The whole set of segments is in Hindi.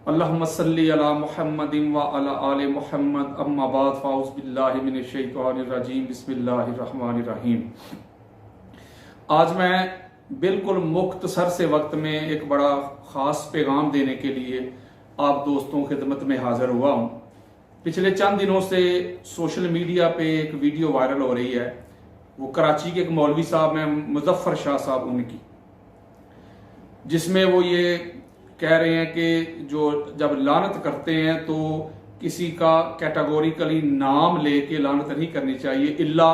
अल्लाहुम्मा सल्ली अला मुहम्मदिन व अला आले मुहम्मद अम्मा बाद फ़ाउज़ बिल्लाहि मिनश शैतानिर रजीम बिस्मिल्लाहिर रहमानिर रहीम। आज मैं बिल्कुल मुख्तसर से वक्त में एक बड़ा ख़ास पैगाम देने के लिए आप दोस्तों की खिदमत में हाजिर हुआ हूँ। पिछले चंद दिनों से सोशल मीडिया पे एक वीडियो वायरल हो रही है। वो कराची के एक मौलवी साहब हैं, मुजफ्फर शाह साहब, उनकी, जिसमें वो ये कह रहे हैं कि जो जब लानत करते हैं तो किसी का कैटेगोरिकली नाम लेके लानत नहीं करनी चाहिए, इल्ला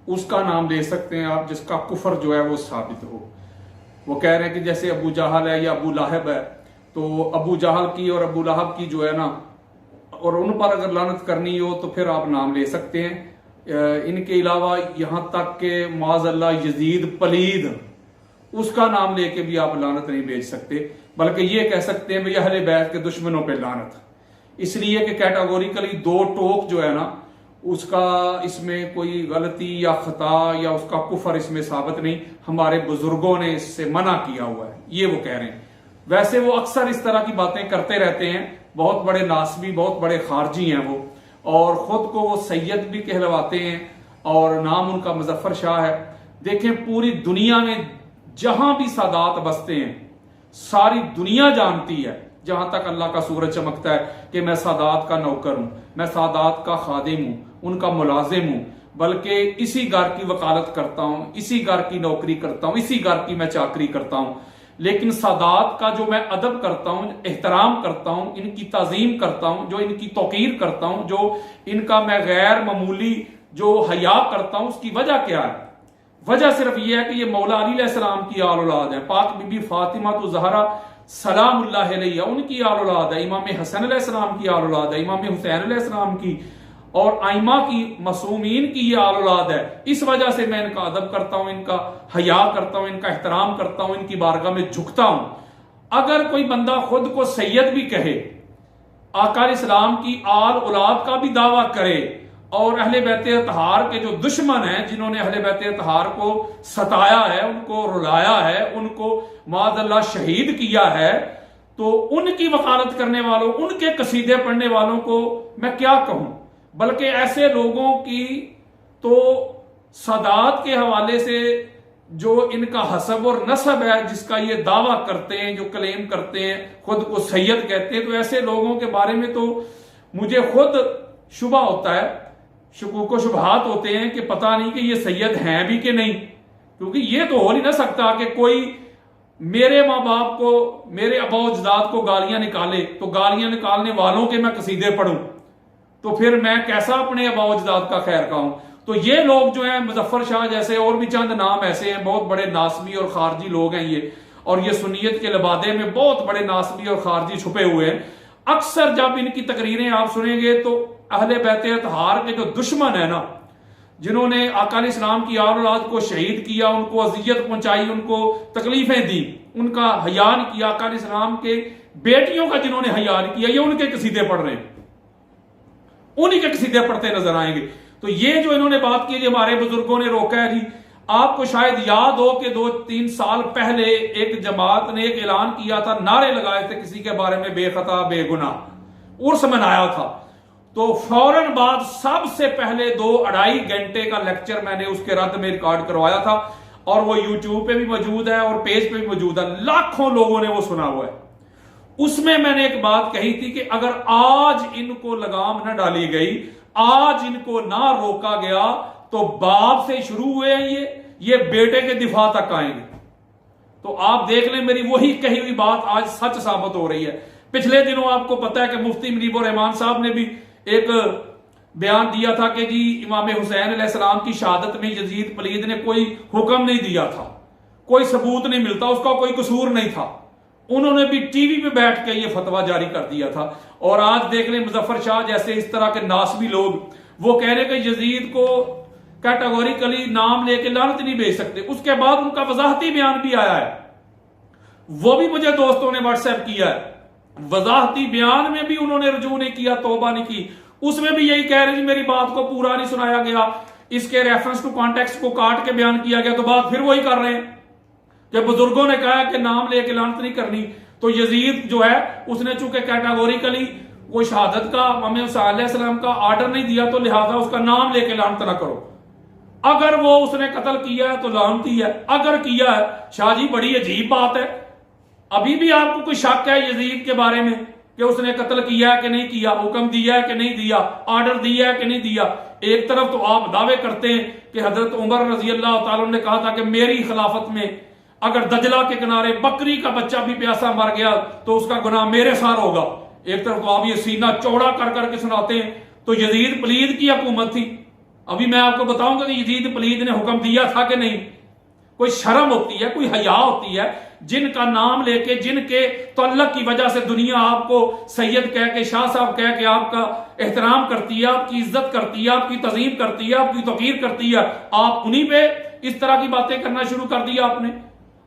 उसका नाम ले सकते हैं आप जिसका कुफर जो है वो साबित हो। वो कह रहे हैं कि जैसे अबू जहल है या अबू लाहब है, तो अबू जहल की और अबू लाहब की जो है ना, और उन पर अगर लानत करनी हो तो फिर आप नाम ले सकते हैं। इनके अलावा यहां तक के माज़अल्लाह यजीद पलीद, उसका नाम लेके भी आप लानत नहीं भेज सकते, बल्कि ये कह सकते हैं भाई अहले बैत के दुश्मनों पे लानत। इसलिए कि कैटेगोरिकली दो टोक जो है ना, उसका इसमें कोई गलती या खता या उसका कुफर इसमें साबित नहीं। हमारे बुजुर्गों ने इससे मना किया हुआ है, ये वो कह रहे हैं। वैसे वो अक्सर इस तरह की बातें करते रहते हैं, बहुत बड़े नासबी, बहुत बड़े खारजी हैं वो, और खुद को वो सैयद भी कहलवाते हैं और नाम उनका मुजफ्फर शाह है। देखें, पूरी दुनिया में जहां भी सादात बसते हैं सारी दुनिया जानती है, जहां तक अल्लाह का सूरज चमकता है, कि मैं सादात का नौकर हूं, मैं सादात का खादिम हूं, उनका मुलाजिम हूं, बल्कि इसी घर की वकालत करता हूं, इसी घर की नौकरी करता हूं, इसी घर की मैं चाकरी करता हूं। लेकिन सादात का जो मैं अदब करता हूं, एहतराम करता हूं, इनकी ताजीम करता हूं, जो इनकी तौकीर करता हूं, जो इनका मैं गैर मामूली जो हया करता हूं, उसकी वजह क्या है? वजह सिर्फ यह है कि ये मौला अली अलैहिस्सलाम की आल औलाद है। पाक बीबी फातिमा तो ज़हरा सलामुल्लाह अलैहा उनकी आल औलाद है। इमाम हसन अलैहिस्सलाम की आल औलाद है, इमाम हुसैन अलैहिस्सलाम की और आइमा की, मासूमीन की ये आल औलाद है। इस वजह से मैं इनका अदब करता हूं, इनका हया करता हूं, इनका एहतराम करता हूं, इनकी बारगाह में झुकता हूं। अगर कोई बंदा खुद को सैयद भी कहे, आका इस्लाम की आल औलाद का भी दावा करे, और अहले बैत अतहार के जो दुश्मन हैं, जिन्होंने अहले बैत अतहार को सताया है, उनको रुलाया है, उनको माज़अल्लाह शहीद किया है, तो उनकी वकालत करने वालों, उनके कसीदे पढ़ने वालों को मैं क्या कहूं? बल्कि ऐसे लोगों की तो सादात के हवाले से जो इनका हसब और नसब है, जिसका ये दावा करते हैं, जो क्लेम करते हैं, खुद को सैयद कहते हैं, तो ऐसे लोगों के बारे में तो मुझे खुद शुबा होता है, शुकूक शुबहात होते हैं कि पता नहीं कि ये सैयद हैं भी कि नहीं। क्योंकि ये तो हो नहीं ना सकता कि कोई मेरे माँ बाप को, मेरे अबा-ओ-अजदाद को गालियां निकाले, तो गालियां निकालने वालों के मैं कसीदे पढ़ूं, तो फिर मैं कैसा अपने अबा-ओ-अजदाद का खैर खाऊं? तो ये लोग जो हैं, मुजफ्फर शाह जैसे और भी चंद नाम ऐसे हैं, बहुत बड़े नासबी और खारजी लोग हैं ये, और ये सुन्नियत के लबादे में बहुत बड़े नासबी और खारजी छुपे हुए हैं। अक्सर जब इनकी तकरीरें आप सुनेंगे तो अहले बैत अतहार के जो दुश्मन है ना, जिन्होंने आका इस्लाम की आल औलाद को शहीद किया, उनको अजियत पहुंचाई, उनको तकलीफें दी, उनका हयान किया, आका इस्लाम के बेटियों का जिन्होंने हयान किया, ये उनके कसीदे पढ़ रहे हैं, उन्हीं के कसीदे पढ़ते नजर आएंगे। तो ये जो इन्होंने बात की, हमारे बुजुर्गों ने रोका है जी। आपको शायद याद हो कि 2-3 साल पहले एक जमात ने एक ऐलान किया था, नारे लगाए थे किसी के बारे में, बेखता बेगुनाह, उर्स मनाया था। तो फौरन बाद सबसे पहले 2-2.5 घंटे का लेक्चर मैंने उसके रद्द में रिकॉर्ड करवाया था, और वो यूट्यूब पे भी मौजूद है और पेज पे भी मौजूद है, लाखों लोगों ने वो सुना हुआ है। उसमें मैंने एक बात कही थी कि अगर आज इनको लगाम न डाली गई, आज इनको ना रोका गया, तो बाप से शुरू हुए हैं ये बेटे के दिफा तक आएंगे। तो आप देख लें, मेरी वही कही हुई बात आज सच साबित हो रही है। पिछले दिनों आपको पता है कि मुफ्ती मुनीबुर रहमान साहब ने भी एक बयान दिया था कि जी इमाम हुसैन अलैहिस्सलाम की शहादत में यजीद पलीद ने कोई हुक्म नहीं दिया था, कोई सबूत नहीं मिलता, उसका कोई कसूर नहीं था। उन्होंने भी टीवी पे बैठ के ये फतवा जारी कर दिया था। और आज देख लें, मुजफ्फर शाह जैसे इस तरह के नासबी लोग, वो कह रहे कि यजीद को कैटेगोरिकली नाम लेके लानत नहीं भेज सकते। उसके बाद उनका वजाहती बयान भी आया है, वो भी मुझे दोस्तों ने व्हाट्सएप किया है। वजाहती बयान में भी उन्होंने रजू नहीं किया, तौबा नहीं की, उसमें भी यही कह रहे जी मेरी बात को पूरा नहीं सुनाया गया, इसके रेफरेंस टू कॉन्टेक्स्ट को काट के बयान किया गया। तो बात फिर वही कर रहे हैं कि बुजुर्गों ने कहा कि नाम लेके लानत नहीं करनी। तो यजीद जो है उसने चूंकि कैटेगोरिकली वो शहादत का मोहम्मद सल्लल्लाहु का ऑर्डर नहीं दिया, तो लिहाजा उसका नाम लेके लानत ना करो। अगर वो उसने कत्ल किया है तो लानती है, अगर किया है शाह जी बड़ी अजीब बात है। अभी भी आपको कोई शक है यजीद के बारे में कि उसने कत्ल किया है कि नहीं किया, हुक्म दिया है कि नहीं दिया, ऑर्डर दिया है कि नहीं दिया? एक तरफ तो आप दावे करते हैं कि हजरत उमर रजी अल्लाह तआला ने कहा था कि मेरी खिलाफत में अगर दजला के किनारे बकरी का बच्चा भी प्यासा मर गया तो उसका गुनाह मेरे सार होगा। एक तरफ तो आप ये सीना चौड़ा कर करके सुनाते हैं। तो यजीद पलीद की हुकूमत थी। अभी मैं आपको बताऊंगा कि यजीद पलीद ने हुक्म दिया था कि नहीं। कोई शर्म होती है, कोई हया होती है, जिनका नाम लेके, जिनके तअल्लुक की वजह से दुनिया आपको सैयद कह के, शाह साहब कह के आपका एहतराम करती है, आपकी इज्जत करती है, आपकी तज़ीम करती है, आपकी तौकीर करती है। आप उन्हीं पे इस तरह की बातें करना शुरू कर दिया आपने।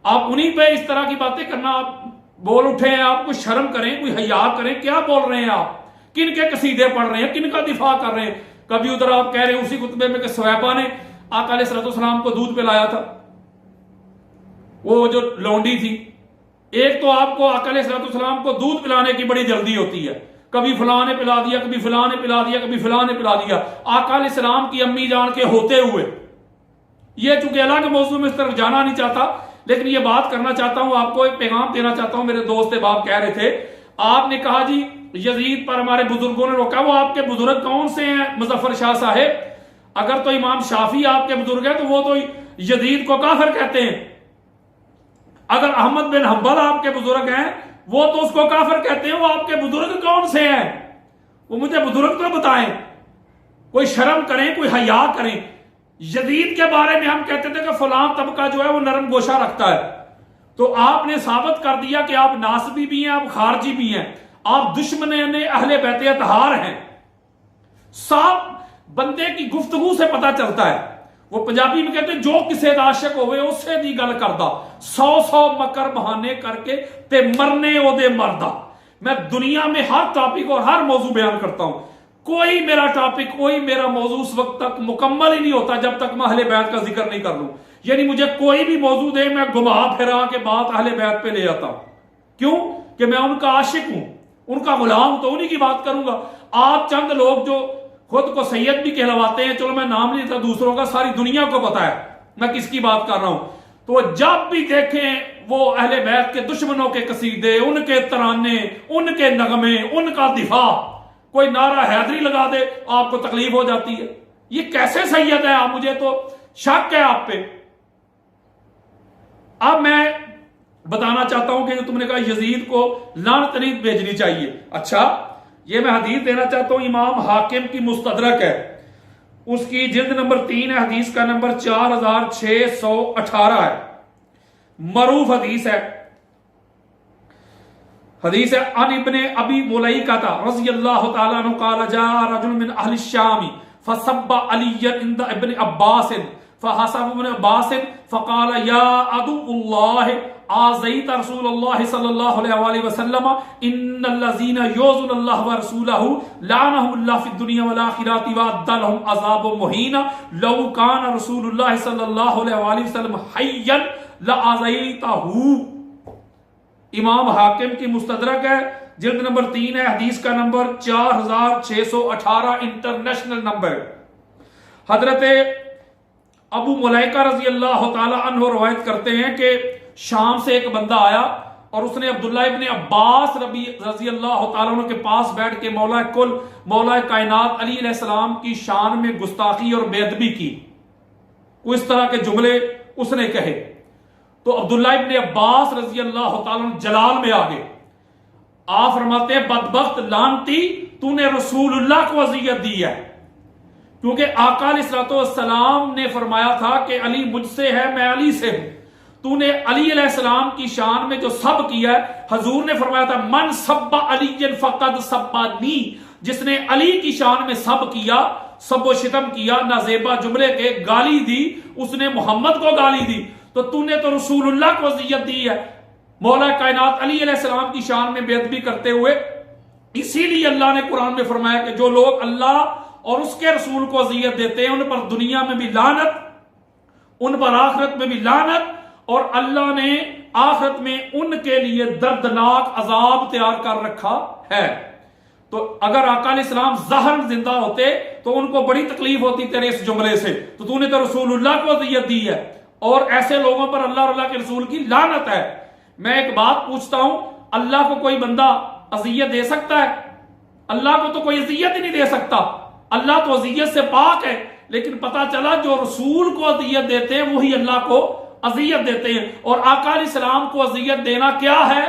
आप उन्हीं पे इस तरह की बातें करना आप बोल उठे हैं। आप कुछ शर्म करें, कोई हया करें। क्या बोल रहे हैं आप? किन के कसीदे पढ़ रहे हैं, किन का दिफा कर रहे हैं? कभी उधर आप कह रहे हैं उसी खुतबे में कि सुहैबा ने आका अलैहिस्सलाम को दूध पिलाया था, वो जो लौंडी थी। एक तो आपको आका अलैहिस्सलाम को दूध पिलाने की बड़ी जल्दी होती है, कभी फलां ने पिला दिया, कभी फलां ने पिला दिया, कभी फलां ने पिला दिया। आका अलैहिस्सलाम की अम्मी जान के होते हुए, ये चूंकि अलग मौजू में इस तरफ जाना नहीं चाहता, लेकिन ये बात करना चाहता हूं, आपको एक पैगाम देना चाहता हूं। मेरे दोस्त बाप कह रहे थे, आपने कहा जी यजीद पर हमारे बुजुर्गों ने रोका। वो आपके बुजुर्ग कौन से हैं मुजफ्फर शाह साहेब? अगर तो इमाम शाफी आपके बुजुर्ग है तो वो तो यजीद को काफिर कहते हैं। अगर अहमद बिन हंबल आपके बुजुर्ग हैं वो तो उसको काफिर कहते हैं। वो आपके बुजुर्ग कौन से हैं? वो मुझे बुजुर्ग तो बताएं। कोई शर्म करें, कोई हया करें। यजीद के बारे में हम कहते थे कि फलां तबका जो है वो नरम गोशा रखता है, तो आपने साबित कर दिया कि आप नासबी भी हैं, आप खारजी भी हैं, आप दुश्मन अहले बैत अतहार हैं। साफ बंदे की गुफ्तगू से पता चलता है। वो पंजाबी में कहते हैं जो किसे आशिक होवे उससे दी गल करदा, 100 मकर बहाने करके ते मरने ओदे मरदा। मैं दुनिया में हर टॉपिक और हर मौजू बयान करता हूं। कोई मेरा टॉपिक, कोई मेरा मौजू उस वक्त तक मुकम्मल ही नहीं होता जब तक मैं अहले बैत का जिक्र नहीं कर लूं। यानी मुझे कोई भी मौजू दे, मैं घुमा फिरा के बात अहले बैत पे ले आता हूं। क्यों? कि मैं उनका आशिक हूं, उनका गुलाम, तो उन्हीं की बात करूंगा। आप चंद लोग जो खुद को सैयद भी कहलवाते हैं, चलो मैं नाम नहीं लेता दूसरों का, सारी दुनिया को पता है मैं किसकी बात कर रहा हूं। तो जब भी देखें वो अहले बैत के दुश्मनों के कसीदे, उनके तराने, उनके नगमे, उनका दिफा, कोई नारा हैदरी लगा दे, आपको तकलीफ हो जाती है। ये कैसे सैयद है आप? मुझे तो शक है आप पे। अब मैं बताना चाहता हूं कि जो तुमने कहा यजीद को लानत नहीं भेजनी चाहिए। अच्छा, ये मैं हदीस देना चाहता हूं, इमाम हाकिम की मुस्तदरक है, उसकी जिल्द नंबर 3 है, हदीस का नंबर 4618 है, मरूफ हदीस है। हदीस है अन इब्ने अबी मुलैका रज़ियल्लाहु तआला अन्हु क़ाल जा रजुल मिन अहलि शामी फसब्बा अलिय्यन इंद इब्न अब्बास फहसब इब्न अब्बास फक़ाल या अदुल्लाह आज़ैत रसूलुल्लाह सल्लल्लाहु अलैहि वसल्लम इन्नल्लज़ीना युज़ुल्लाह व रसूलहु लानहुल्लाह फिद दुनिया वल आखिरति व अद्दलहुम अज़ाबुम मुहीना लौ कान रसूलुल्लाह सल्लल्लाहु अलैहि वसल्लम हय्यन लआज़ैतहु। इमाम हाकिम की मुस्तदरक है, जिल्द नंबर 3 है, हदीस का नंबर 4618 इंटरनेशनल नंबर। हजरत अबू मुलैका रजी अल्लाह तआला अन्हु रवायत करते हैं कि शाम से एक बंदा आया और उसने अब्दुल्ला इब्ने अब्बास रजी अल्लाह तआला अन्हु के पास बैठ के मौला कुल, मौला कायनात अली अलैहिस्सलाम की शान में गुस्ताखी और बेअदबी की। इस तरह के जुमले उसने कहे तो अब्दुल्ला इब्ने अब्बास रजी अल्लाह तआला अन्हु जलाल में आ गए। आप फरमाते हैं बदबख्त लानती, तूने रसूलुल्लाह को अज़ियत दी है, क्योंकि आका अलैहिस्सलाम ने फरमाया था कि अली मुझसे है, मैं अली से हूं। तूने अली अलैहिस्सलाम की शान में जो सब किया है, हजूर ने फरमाया था मन सब्बा अलीयन फक़द सब्बानी, जिसने अली की शान में सब किया, सबो शितम किया, नाजेबा जुमले के गाली दी, उसने मोहम्मद को गाली दी। तो तूने तो रसूलुल्लाह को अज़ियत दी है, मौला कायनात अली अलैहिस्सलाम की शान में बेअदबी करते हुए। इसीलिए अल्लाह ने कुरान में फरमाया कि जो लोग अल्लाह और उसके रसूल को अज़ियत देते हैं उन पर दुनिया में भी लानत, उन पर आखिरत में भी लानत, और अल्लाह ने आखिरत में उनके लिए दर्दनाक अजाब तैयार कर रखा है। तो अगर आका अलैहिस्सलाम ज़हर जिंदा होते तो उनको बड़ी तकलीफ होती तेरे इस जुमले से, तो तूने तो रसूलुल्लाह को अज़ियत दी है और ऐसे लोगों पर अल्लाह और अल्लाह के रसूल की लानत है। मैं एक बात पूछता हूं, अल्लाह को कोई बंदा अज़ियत दे सकता है? अल्लाह को तो कोई अज़ियत ही नहीं दे सकता। अल्लाह तो अज़ियत से पाक है, लेकिन पता चला जो रसूल को अज़ियत देते हैं वही अल्लाह को अज़ियत देते हैं। और आका अलैहिस्सलाम को अज़ियत देना क्या है?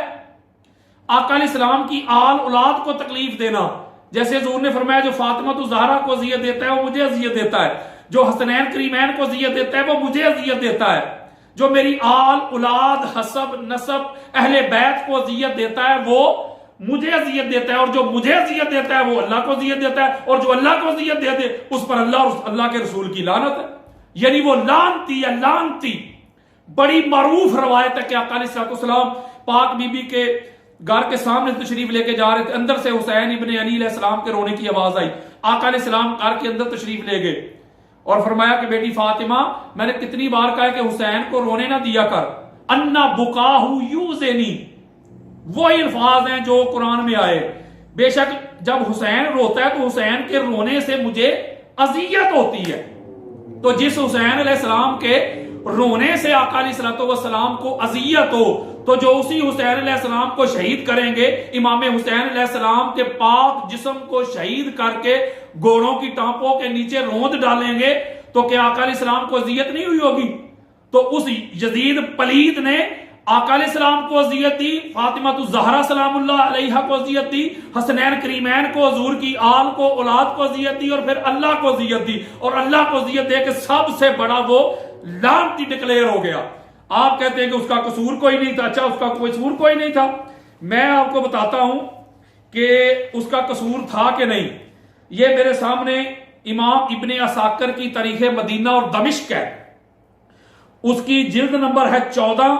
आका अलैहिस्सलाम की आल औलाद को तकलीफ देना। जैसे हुज़ूर ने फरमाया जो फातिमा तो ज़हरा को अज़ियत देता है वो मुझे अज़ियत देता है, जो हसनैन करीमैन को अज़ियत देता है वो मुझे अज़ियत देता है, जो मेरी आल औलाद हसब नसब अहले बैत को अज़ियत देता है वो मुझे अज़ियत देता है, और जो मुझे अज़ियत देता है वो अल्लाह को अज़ियत देता है, और जो अल्लाह को अज़ियत दे दे उस पर अल्लाह और अल्लाह के रसूल की लानत है। यानी वो लानती है, लानती। बड़ी मारूफ रवायत है कि आका अलैहिस्सलाम पाक बीबी के घर के सामने तशरीफ लेके जा रहे थे, अंदर से हुसैन इब्ने अली अलैहिस्सलाम के रोने की आवाज आई। आका अलैहिस्सलाम घर के अंदर तशरीफ ले गए और फरमाया कि बेटी फातिमा, मैंने कितनी बार कहा कि हुसैन को रोने ना दिया कर, अन्ना बुकाहु यूज़िनी, वो अल्फाज हैं जो कुरान में आए। बेशक जब हुसैन रोता है तो हुसैन के रोने से मुझे अजियत होती है। तो जिस हुसैन अलैहिस्सलाम के रोने से आका अलैहिस्सलाम को अजियत हो, तो जो उसी हुसैन अलैहिस्सलाम को शहीद करेंगे, इमाम हुसैन अलैहिस्सलाम के पाक जिस्म को शहीद करके घोड़ों की टांपों के नीचे रोंद डालेंगे, तो क्या आका अलैहिस्सलाम को अजियत नहीं हुई होगी? तो उस यजीद पलीद ने आका अलैहिस्सलाम को अजियत दी, फातिमा तो ज़हरा सलामुल्लाह अलैहा को अजियत दी, हसनैन करीमैन को, हुजूर की आल को, औलाद को अजियत दी, और फिर अल्लाह को अजियत दी। और अल्लाह को अजियत दे के सबसे बड़ा वो लानती डिक्लेयर हो गया। आप कहते हैं कि उसका कसूर कोई नहीं था। अच्छा, उसका कोई कसूर कोई नहीं था? मैं आपको बताता हूं कि उसका कसूर था कि नहीं। ये मेरे सामने इमाम इब्ने असाकर की तारीख मदीना और दमिश्क है, उसकी जिल्द नंबर है 14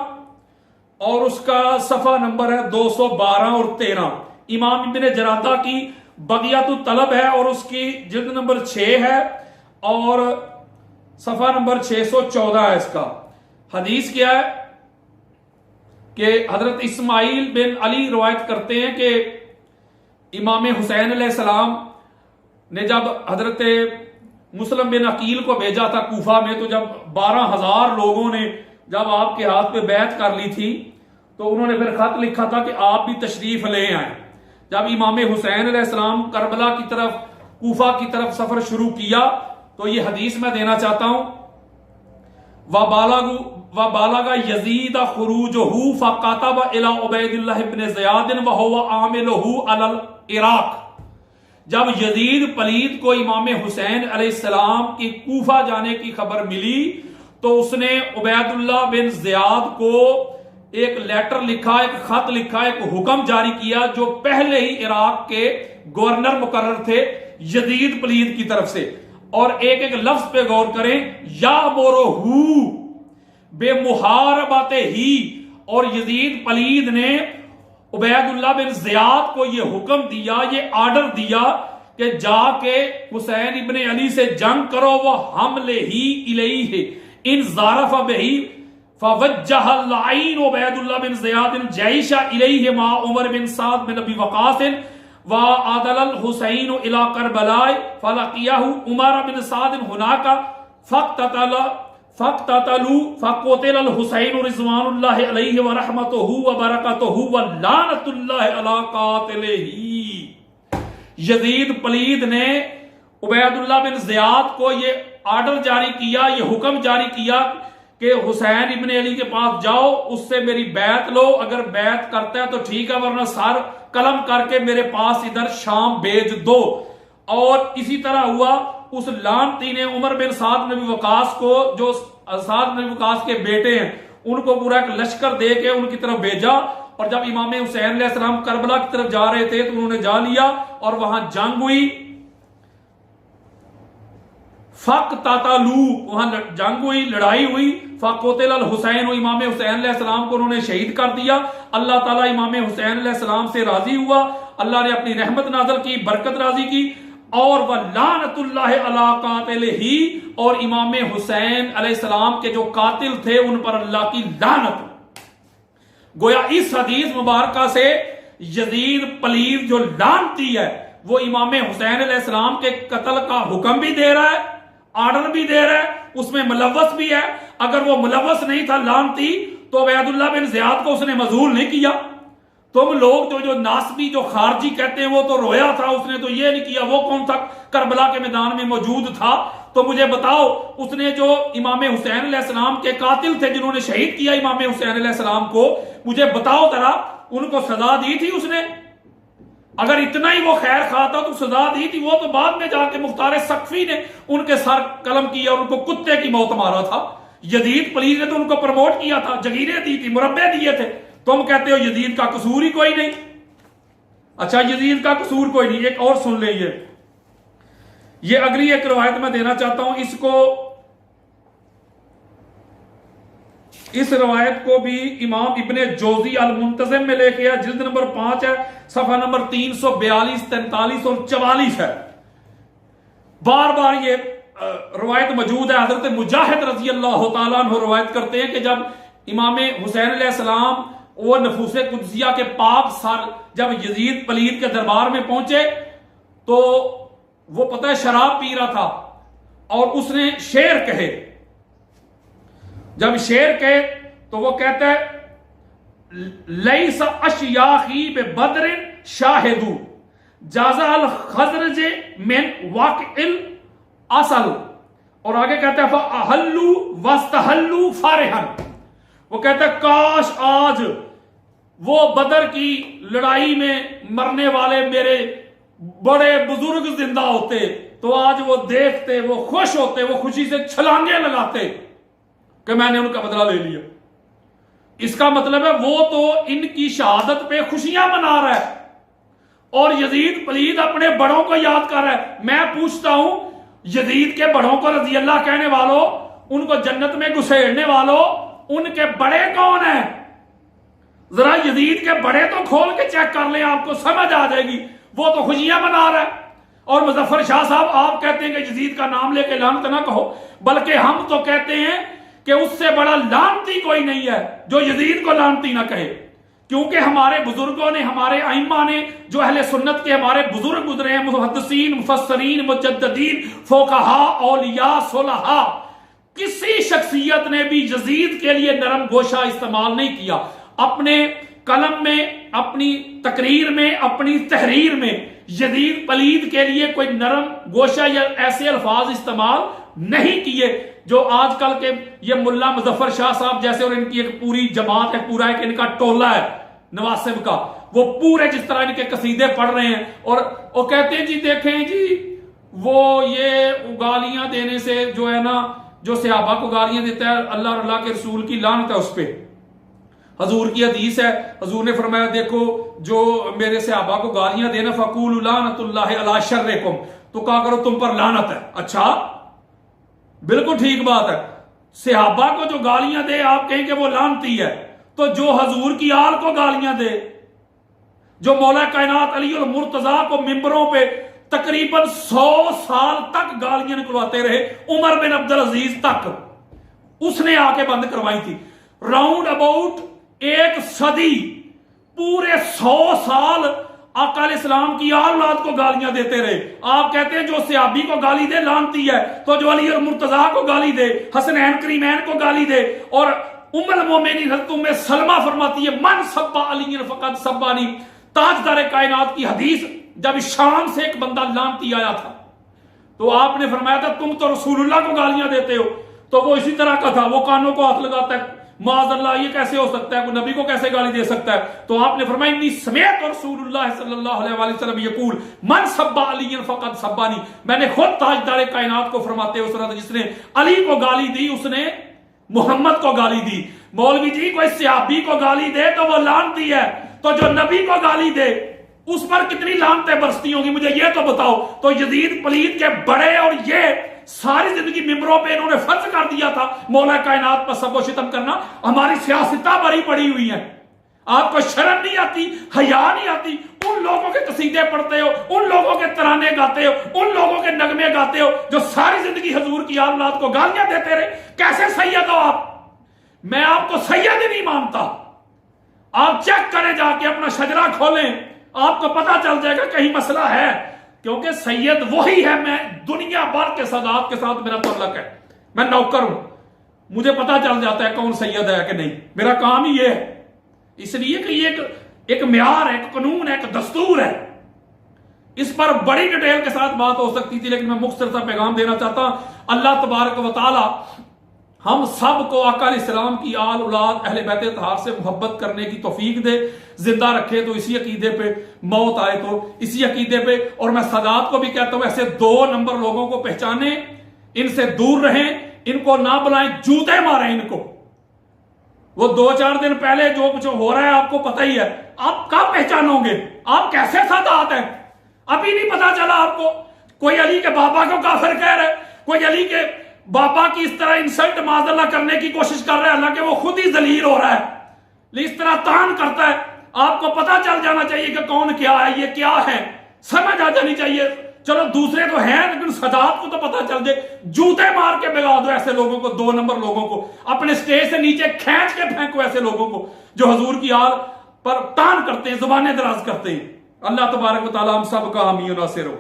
और उसका सफा नंबर है 212 और 13। इमाम इब्ने जरादा की बगियातु तलब है और उसकी जिल्द नंबर 6 है और सफा नंबर 614 है। इसका हदीस क्या है कि हजरत इस्माइल बिन अली रवायत करते हैं कि इमाम हुसैन अलैहिस्सलाम ने जब हजरत मुस्लिम बिन अकील को भेजा था कूफा में, तो जब 12,000 लोगों ने जब आपके हाथ पे बैत कर ली थी, तो उन्होंने फिर खत लिखा था कि आप भी तशरीफ ले आए। जब इमाम हुसैन अलैहिस्सलाम करबला की तरफ, कूफा की तरफ सफर शुरू किया, तो ये हदीस मैं देना चाहता हूं। वबालगा यजीद खुरूजहु फकातब इला उबैदिल्लाह इब्न ज़ियाद व हुवा आमिलहु अलल इराक। जब यजीद पलीद को इमाम हुसैन अलैहिस्सलाम की कूफा जाने की खबर मिली, तो उसने उबैदुल्लाह बिन ज़ियाद को एक लेटर लिखा, एक खत लिखा, एक हुक्म जारी किया, जो पहले ही इराक के गवर्नर मुकर्रर थे यजीद पलीद की तरफ से। और एक एक लफ्ज पे गौर करें, या मोरोहू बेमुहारबते ही। और यजीद पलीद ने उबैदुल्लाह बिन ज़ियाद को यह हुक्म दिया, ये आर्डर दिया कि जाके हुसैन इब्ने अली से जंग करो, वह हमले ही इलही है इन ज़ारफ़ बही फवज्जह लाइन उबैदुल्लाह बिन ज़ियाद जैशा इलैहि मा उमर बिन साद बिन अबी वक़ास व आदल हुसैन इला करबला फलकियाहु उमर बिन साद हुनाका फक्ततलू फक़ुतिल हुसैन रिज़वानुल्लाहि अलैहि व रहमतुहु व बरकतुहु व लानतुल्लाहि अला कातिलिही। यजीद पलीद ने उबैदुल्लाह बिन ज़ियाद को ये आर्डर जारी किया, ये हुक्म जारी किया कि हुसैन इब्ने अली के पास जाओ, उससे मेरी बैत लो, अगर बैत करता है तो ठीक है, वरना सर कलम करके मेरे पास इधर शाम भेज दो। और इसी तरह हुआ। उस लानती ने उमर बिन साद नबी वकास को, जो साद नबी वकास के बेटे हैं, उनको पूरा एक लश्कर दे के उनकी तरफ भेजा। और जब इमाम हुसैन अलैहिस्सलाम करबला की तरफ जा रहे थे तो उन्होंने जा लिया और वहां जंग हुई, फक तातालू, वहां जंग हुई, लड़ाई हुई। फ़क़ुतिल हुसैन, इमाम हुसैन अलैहिस्सलाम को उन्होंने शहीद कर दिया। अल्लाह ताला इमाम हुसैन अलैहिस्सलाम से राजी हुआ, अल्लाह ने अपनी रहमत नाज़िल की, बरकत राजी की। और वह लानतुल्लाहि अला कातिलिही, और इमाम हुसैन अलैहिस्सलाम के जो कातिल थे उन पर अल्लाह की लानत। गोया इस हदीस मुबारका से यजीद पलीद जो लानती है वो इमाम हुसैन अलैहिस्सलाम के कत्ल का हुक्म भी दे रहा है, आर्डर भी दे रहा है, उसमें मुलव्वस भी है। अगर वो मुलव्वस नहीं था लानती तो उबैदुल्लाह बिन ज़ियाद को उसने मजूल नहीं किया। तुम लोग जो नासबी जो खारजी कहते हैं वो तो रोया था, उसने तो ये नहीं किया, वो कौन था करबला के मैदान में मौजूद था? तो मुझे बताओ, उसने जो इमाम हुसैन अलैहिस्सलाम के कातिल थे जिन्होंने शहीद किया इमाम हुसैन अलैहिस्सलाम को, मुझे बताओ जरा, उनको सजा दी थी उसने? अगर इतना ही वो खैर खा था तो सजा दी थी। वो तो बाद में जाके मुख्तार सक्फी ने उनके सर कलम किया और उनको कुत्ते की मौत मारा था। यजीद पलीद ने तो उनको प्रमोट किया था, जगीरें दी थी, मुरब्बे दिए थे। तुम कहते हो यजीद का कसूर ही कोई नहीं। अच्छा, यजीद का कसूर कोई नहीं। एक और सुन ले, ये अगली एक रवायत मैं देना चाहता हूं। इस रवायत को भी इमाम इब्ने जोजी अल मुंतज़िम में लेके आया, जिल्द नंबर 5 है, सफा नंबर 342, 43 और 44 है। बार बार ये रवायत मौजूद है। हजरत मुजाहिद रजी अल्लाह तआला अन्हु रवायत करते हैं कि जब इमाम हुसैन अलैहिस्सलाम वो नफूसे कुदसिया के पाक सर जब यजीद पलीद के दरबार में पहुंचे तो वो पता है शराब पी रहा था और उसने शेर कहे। जब शेर कहे तो वो कहता है लैसा अशयाखी बे बदरिन शाहिदू जाजाल खजरज मिन वाक़िल असल। और आगे कहता है फअहल्लू वस्तहल्लू फारिहन। वो कहता है काश आज वो बदर की लड़ाई में मरने वाले मेरे बड़े बुजुर्ग जिंदा होते तो आज वो देखते, वो खुश होते, वो खुशी से छलांगे लगाते कि मैंने उनका बदला ले लिया। इसका मतलब है वो तो इनकी शहादत पे खुशियां मना रहा है और यजीद पलीद अपने बड़ों को याद कर रहा है। मैं पूछता हूं, यजीद के बड़ों को रजी अल्लाह कहने वालों, उनको जन्नत में घुसेड़ने वालों, उनके बड़े कौन है? जरा यजीद के बड़े तो खोल के चेक कर ले, आपको समझ आ जाएगी। वो तो खुशियां मना रहा है। और मुजफ्फर शाह साहब, आप कहते हैं कि यजीद का नाम लेके लानत ना कहो, बल्कि हम तो कहते हैं कि उससे बड़ा लानती कोई नहीं है जो यजीद को लानती ना कहे। क्योंकि हमारे बुजुर्गों ने, हमारे आइम्मा ने, जो अहले सुन्नत के हमारे बुजुर्ग गुजरे हैं, मुहद्दिसीन, मुफस्सरीन, मुजद्दिदीन, फुक़हा, औलिया, सुलहा, किसी शख्सियत ने भी यजीद के लिए नरम गोशा इस्तेमाल नहीं किया। अपने कलम में, अपनी तकरीर में, अपनी तहरीर में यजीद पलीद के लिए कोई नरम गोशा या ऐसे अल्फाज इस्तेमाल नहीं किए जो आजकल के ये मुल्ला मुजफ्फर शाह साहब जैसे और इनकी एक पूरी जमात है, पूरा एक इनका टोला है नवासिब का, वो पूरे जिस तरह इनके कसीदे पढ़ रहे हैं और वो कहते हैं जी देखें जी वो ये गालियां देने से जो है ना, जो सहाबा को गालियां देता है, अल्लाह और अल्लाह के रसूल की लानत है उस पर। हजूर की हदीस है, हजूर ने फरमाया देखो जो मेरे सहाबा को गालियां देना फकूल लानतुल्लाहि अला शर्रिकुम, तो कहा करो तुम पर लानत है। अच्छा, बिल्कुल ठीक बात है। सहाबा को जो गालियां दे आप कहें कि वो लानती है, तो जो हजूर की आल को गालियां दे, जो मौला कायनात अली और मुर्तजा को मिंबरों पे तकरीबन 100 साल तक गालियां निकलवाते रहे, उमर बिन अब्दुल अजीज तक उसने आके बंद करवाई थी। राउंड अबाउट एक सदी, पूरे 100 साल आका इस्लाम की औलाद को गालियां देते रहे। आप कहते हैं जो सहाबी को गाली दे लानती है, तो जो अली और मुर्तजा को गाली दे, हसनैन करीमैन को गाली दे, और उम्मुल मोमिनीन हज़रत उम्मे सलमा फरमाती है मन सब्बा अली फक़द सब्बानी। ताजदार कायनात की हदीस, जब शाम से एक बंदा लानती आया था तो आपने फरमाया था तुम तो रसूलुल्लाह को गालियां देते हो। तो वो इसी तरह का था, वो कानों को हाथ लगाता है, माज़अल्लाह ये कैसे हो सकता है, कोई नबी को कैसे गाली दे सकता है। तो आपने फरमाया इन्नी समेत रसूलुल्लाह सल्लल्लाहु अलैहि वसल्लम यकूल मन सब्बा अली फक़द सब्बानी। मैंने खुद ताजदार कायनात को फरमाते हुए सुना था, जिसने अली को गाली दी उसने मोहम्मद को गाली दी। मौलवी जी कोई सहाबी को गाली दे तो वो लानती है, तो जो नबी को गाली दे उस पर कितनी लानतें बरसती होंगी, मुझे ये तो बताओ। तो यजीद पलीद के बड़े और ये सारी जिंदगी मिंबरों पे इन्होंने फर्ज कर दिया था मौला कायनात पर सबो शितम करना। हमारी सियासता भरी पड़ी हुई है, आपको शर्म नहीं आती, हया नहीं आती। उन लोगों के कसीदे पढ़ते हो, उन लोगों के तराने गाते हो, उन लोगों के नगमे गाते हो जो सारी जिंदगी हजूर की औलाद को गालियां देते रहे। कैसे सैयद हो आप? मैं आपको सैयद ही नहीं मानता। आप चेक करें, जाके अपना शजरा खोलें, आपको पता चल जाएगा कहीं मसला है। क्योंकि सैयद वही है, मैं दुनिया भर के सादात के साथ मेरा तल्लक है, मैं नौकर हूं, मुझे पता चल जाता है कौन सैयद है कि नहीं। मेरा काम ही ये है, इसलिए कि ये एक म्यार है, एक कानून है, एक दस्तूर है। इस पर बड़ी डिटेल के साथ बात हो सकती थी, लेकिन मैं मुख्तसर सा पैगाम देना चाहता हूं। अल्लाह तबारक व तआला हम सब को आका अलैहिस्सलाम की आल औलाद अहले बैत तहार से मोहब्बत करने की तौफीक दे, जिंदा रखे तो इसी अकीदे पे, मौत आए तो इसी अकीदे पे। और मैं सादात को भी कहता हूं, ऐसे 2 नंबर लोगों को पहचाने, इनसे दूर रहें, इनको ना बुलाएं, जूते मारें इनको। वो 2-4 दिन पहले जो कुछ हो रहा है आपको पता ही है, आप कब पहचानोगे? आप कैसे सादात हैं? अभी नहीं पता चला आपको? कोई अली के बाबा को काफिर कह रहा है, कोई अली के बाबा की इस तरह इंसल्ट माजल्ला करने की कोशिश कर रहा है, हालांकि वो खुद ही जलील हो रहा है, लेकिन इस तरह तान करता है। आपको पता चल जाना चाहिए कि कौन क्या है, ये क्या है, समझ आ जानी चाहिए। चलो दूसरे तो हैं, लेकिन सादात को तो पता चल जाए। जूते मार के भगा दो ऐसे लोगों को, 2 नंबर लोगों को, अपने स्टेज से नीचे खींच के फेंको ऐसे लोगों को जो हजूर की आल पर तान करते हैं, जुबानें दराज करते हैं। अल्लाह तबारक व तआला हम सब का हामी और नासिर हो।